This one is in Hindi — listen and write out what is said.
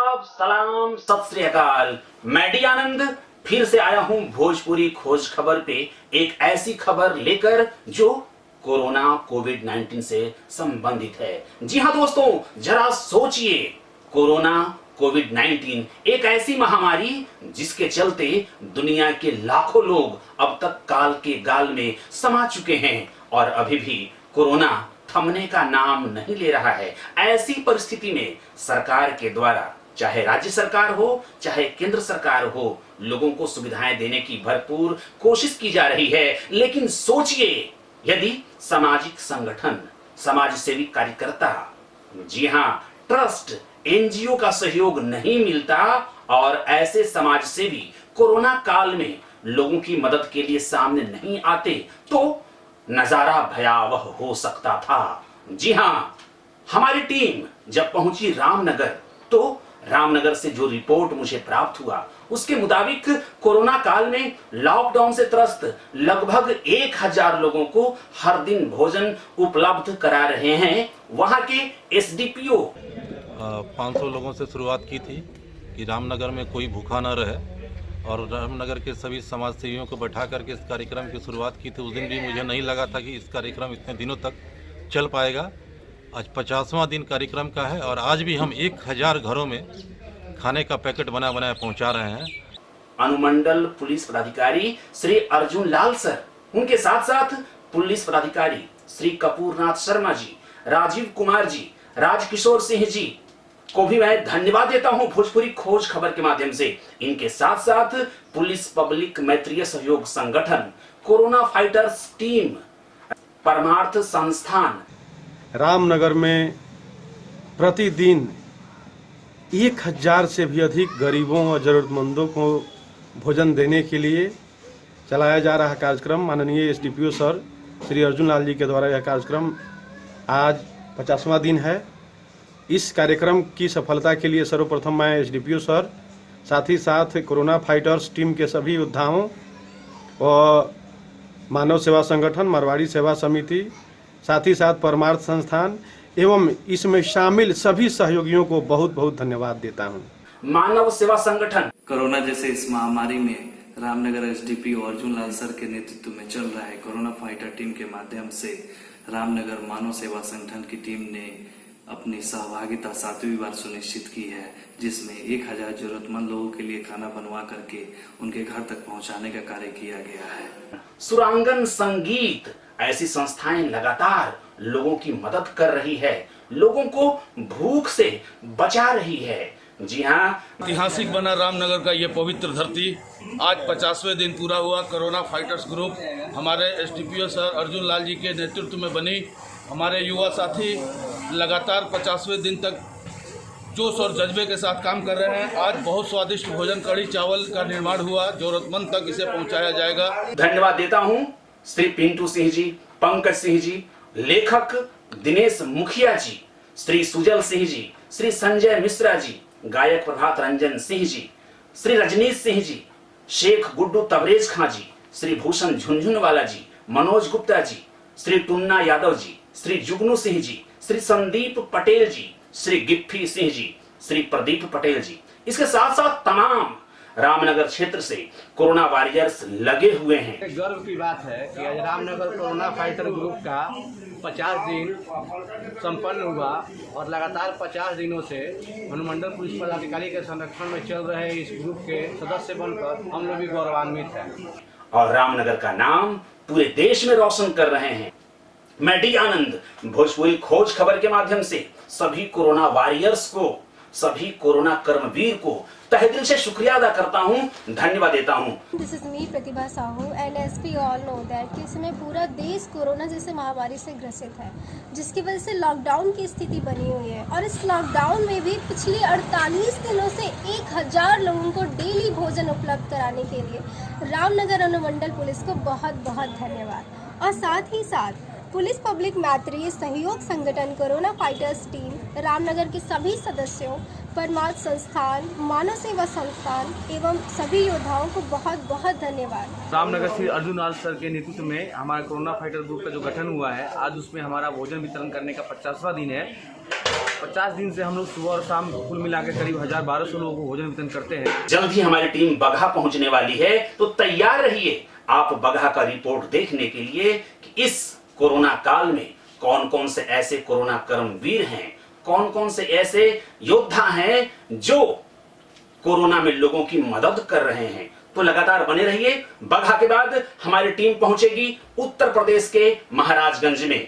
आदाब, सलाम, सत श्री अकाल। मैं डी आनंद फिर से आया हूं भोजपुरी खोज खबर पे एक ऐसी खबर लेकर जो कोरोना कोविड-19 से संबंधित है। जी हां दोस्तों, जरा सोचिए, कोरोना कोविड-19 एक ऐसी महामारी जिसके चलते दुनिया के लाखों लोग अब तक काल के गाल में समा चुके हैं और अभी भी कोरोना थमने का नाम नहीं ले रहा है। ऐसी परिस्थिति में सरकार के द्वारा, चाहे राज्य सरकार हो चाहे केंद्र सरकार हो, लोगों को सुविधाएं देने की भरपूर कोशिश की जा रही है। लेकिन सोचिए, यदि सामाजिक संगठन, समाज सेवी कार्यकर्ता, जी हां, ट्रस्ट, एनजीओ का सहयोग नहीं मिलता और ऐसे समाज सेवी कोरोना काल में लोगों की मदद के लिए सामने नहीं आते तो नजारा भयावह हो सकता था। जी हां, हमारी टीम जब पहुंची रामनगर तो रामनगर से जो रिपोर्ट मुझे प्राप्त हुआ उसके मुताबिक कोरोना काल में लॉकडाउन से त्रस्त लगभग 1000 लोगों को हर दिन भोजन उपलब्ध करा रहे हैं वहां के एसडीपीओ। 500 लोगों से शुरुआत की थी कि रामनगर में कोई भूखा न रहे और रामनगर के सभी समाज सेवियों को बैठा करके इस कार्यक्रम की शुरुआत की थी। उस दिन भी मुझे नहीं लगा था कि इस कार्यक्रम इतने दिनों तक चल पाएगा। आज 50वां दिन कार्यक्रम का है और आज भी हम 1000 घरों में खाने का पैकेट बना बनाया पहुंचा रहे हैं। अनुमंडल पुलिस पदाधिकारी श्री अर्जुन लाल सर, उनके साथ साथ पुलिस पदाधिकारी श्री कपूरनाथ शर्मा जी, राजीव कुमार जी, राजकिशोर सिंह जी को भी मैं धन्यवाद देता हूं भोजपुरी खोज खबर के माध्यम से। इनके साथ साथ पुलिस पब्लिक मैत्रीय सहयोग संगठन, कोरोना फाइटर्स टीम, परमार्थ संस्थान। रामनगर में प्रतिदिन 1000 से भी अधिक गरीबों और ज़रूरतमंदों को भोजन देने के लिए चलाया जा रहा कार्यक्रम, माननीय एसडीपीओ सर श्री अर्जुन लाल जी के द्वारा यह कार्यक्रम आज 50वां दिन है। इस कार्यक्रम की सफलता के लिए सर्वप्रथम मैं एसडीपीओ सर, साथ ही साथ कोरोना फाइटर्स टीम के सभी योद्धाओं और मानव सेवा संगठन, मारवाड़ी सेवा समिति, साथ ही साथ परमार्थ संस्थान एवं इसमें शामिल सभी सहयोगियों को बहुत बहुत धन्यवाद देता हूं। मानव सेवा संगठन कोरोना जैसे इस महामारी में रामनगर एसडीपीओ अर्जुन लाल सर के नेतृत्व में चल रहा है कोरोना फाइटर टीम के माध्यम से रामनगर मानव सेवा संगठन की टीम ने अपनी सहभागिता 7वीं बार सुनिश्चित की है, जिसमें 1000 जरूरतमंद लोगों के लिए खाना बनवा करके उनके घर तक पहुंचाने का कार्य किया गया है। सुरांगन संगीत, ऐसी संस्थाएं लगातार लोगों की मदद कर रही है, लोगों को भूख से बचा रही है। जी हाँ, ऐतिहासिक बना रामनगर का ये पवित्र धरती आज 50वें दिन पूरा हुआ। कोरोना फाइटर्स ग्रुप हमारे एसडीपीओ सर अर्जुन लाल जी के नेतृत्व में बनी। हमारे युवा साथी लगातार 50वें दिन तक जोश और जज्बे के साथ काम कर रहे हैं। आज बहुत स्वादिष्ट भोजन कढ़ी चावल का निर्माण हुआ, जरूरतमंद तक इसे पहुंचाया जाएगा। धन्यवाद देता हूं श्री पिंटू सिंह जी, पंकज सिंह जी, लेखक दिनेश मुखिया जी, श्री सुजल सिंह जी, श्री संजय मिश्रा जी, गायक प्रभात रंजन सिंह जी, श्री रजनीश सिंह जी, शेख गुड्डू तबरेज खां जी, श्री भूषण झुनझुनवाला जी, मनोज गुप्ता जी, श्री टुन्ना यादव जी, श्री जुगनू सिंह जी, श्री संदीप पटेल जी, श्री गिप्पी सिंह जी, श्री प्रदीप पटेल जी। इसके साथ साथ तमाम रामनगर क्षेत्र से कोरोना वॉरियर्स लगे हुए हैं। गर्व की बात है कि आज रामनगर कोरोना फाइटर ग्रुप का 50 दिन संपन्न हुआ और लगातार 50 दिनों से अनुमंडल पुलिस पदाधिकारी के संरक्षण में चल रहे इस ग्रुप के सदस्य बनकर हम लोग भी गौरवान्वित हैं और रामनगर का नाम पूरे देश में रोशन कर रहे हैं। मैं डी आनंद भोजपुरी खोज खबर के माध्यम से सभी कोरोना वॉरियर्स को, सभी कोरोना कर्मवीर को तहे दिल से शुक्रिया अदा करता हूं, धन्यवाद देता हूं। This is me Pratibha Sahu and as we all know that कि इस समय पूरा देश कोरोना जैसे महामारी से ग्रसित है, जिसकी वजह से लॉकडाउन की स्थिति बनी हुई है और इस लॉकडाउन में भी पिछले 48 दिनों से 1000 लोगों को डेली भोजन उपलब्ध कराने के लिए रामनगर अनुमंडल पुलिस को बहुत बहुत धन्यवाद। और साथ ही साथ पुलिस पब्लिक मैत्रीय सहयोग संगठन कोरोना फाइटर्स टीम, रामनगर के सभी सदस्यों, परमार्थ संस्थान, मानव सेवा संस्थान एवं सभी योद्धाओं को बहुत बहुत धन्यवाद। रामनगर श्री अर्जुन लाल सर के नेतृत्व में हमारा कोरोना फाइटर ग्रुप का जो गठन हुआ है, आज उसमें हमारा भोजन वितरण करने का 50वां दिन है। 50 दिन से हम लोग सुबह और शाम कुल मिला के करीब 1000-1200 लोगों को भोजन वितरण करते हैं। जल्द ही हमारी टीम बगहा पहुंचने वाली है, तो तैयार रहिए आप बगहा का रिपोर्ट देखने के लिए कि इस कोरोना काल में कौन कौन से ऐसे कोरोना कर्मवीर हैं, कौन कौन से ऐसे योद्धा हैं जो कोरोना में लोगों की मदद कर रहे हैं। तो लगातार बने रहिए। बगहा के बाद हमारी टीम पहुंचेगी उत्तर प्रदेश के महाराजगंज में।